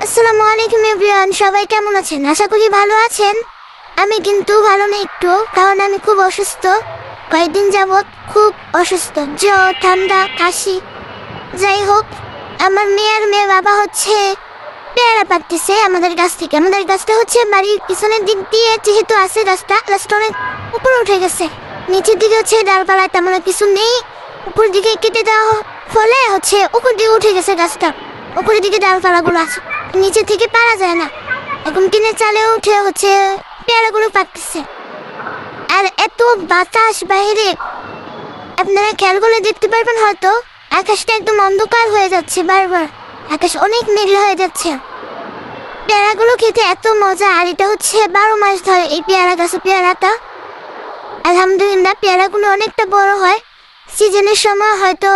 আসসালামু আলাইকুম এভরিওয়ান, সবাই কেমন আছেন? আশা করি ভালো আছেন। আমি কিন্তু ভালো নেই একটু, কারণ আমি খুব অসুস্থ। কয়েকদিন যাবৎ খুব অসুস্থ, জ্বর, ঠান্ডা, কাশি। যাই হোক, আমার মেয়ের বাবা হচ্ছে পেয়ারা পাড়তেছে আমাদের গাছ থেকে। আমাদের গাছটা হচ্ছে বাড়ির পিছনের দিক দিয়ে, যেহেতু আছে গাছটা অনেক উপরে উঠে গেছে। নিচের দিকে হচ্ছে ডালপালা তেমন কিছু নেই, উপর দিকে কেটে দেওয়া ফলে হচ্ছে উপর দিকে উঠে গেছে গাছটা। উপরের দিকে ডালপালাগুলো আছে, নিচে থেকে পারা যায় না। এখন টিনের চালে উঠে হচ্ছে পেয়ারাগুলো পাকতেছে। আর এত বাতাস বাইরে, আপনারা খেয়াল করে দেখতে পারবেন হয়তো আকাশটা একদম অন্ধকার হয়ে যাচ্ছে, বারবার আকাশ অনেক মেঘলা হয়ে যাচ্ছে। পেয়ারাগুলো খেতে এত মজা, আর এটা হচ্ছে 12 মাস ধরে এই পেয়ারা গাছে পেয়ারাটা। আলহামদুলিল্লাহ, পেয়ারাগুলো অনেকটা বড় হয়। সিজনের সময় হয়তো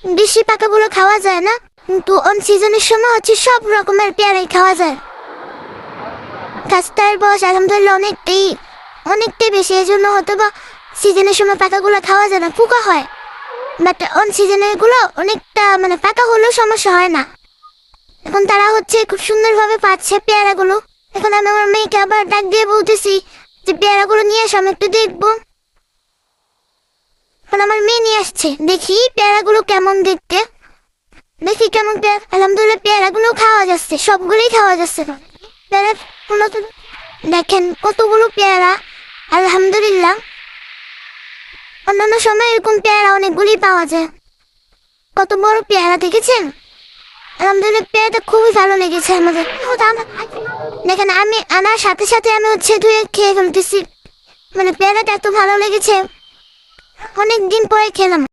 বেশি পাকাগুলো খাওয়া যায় না, কিন্তু অন সিজনের সময় হচ্ছে সব রকমের পেয়ারাই খাওয়া যায়। গাছটার বয়স আলহামদুলিল্লাহ অনেকটাই বেশি, এই জন্য হয়তো বা সিজনের সময় পাকাগুলো খাওয়া যায় না, পোকা হয়। বাট অন সিজনের গুলো অনেকটা পাকা হলেও সমস্যা হয় না। এখন তারা হচ্ছে খুব সুন্দরভাবে পাচ্ছে পেয়ারাগুলো। এখন আমি আমার মেয়েকে আবার ডাক দিয়ে বলতেছি যে পেয়ারাগুলো নিয়ে আসো, আমি একটু দেখবো। এখন আমার মেয়ে নিয়ে আসছে, দেখি পেয়ারাগুলো কেমন দেখতে। দেখি কেমন পেয়ারা। আলহামদুলিল্লাহ, পেয়ারাগুলো খাওয়া যাচ্ছে, সবগুলোই খাওয়া যাচ্ছে। পেয়ারা দেখেন কতগুলো পেয়ারা, আলহামদুলিল্লাহ। অন্যান্য সময় এরকম পেয়ারা অনেকগুলি পাওয়া যায়। কত বড় পেয়ারা দেখেছেন? আলহামদুলিল্লাহ, পেয়ারাটা খুবই ভালো লেগেছে আমাদের। দেখেন, আমি আনার সাথে সাথে আমি হচ্ছে ধুয়ে খেয়ে ফেলতেছি। পেয়ারাটা এত ভালো লেগেছে, অনেক দিন পরে খেলাম।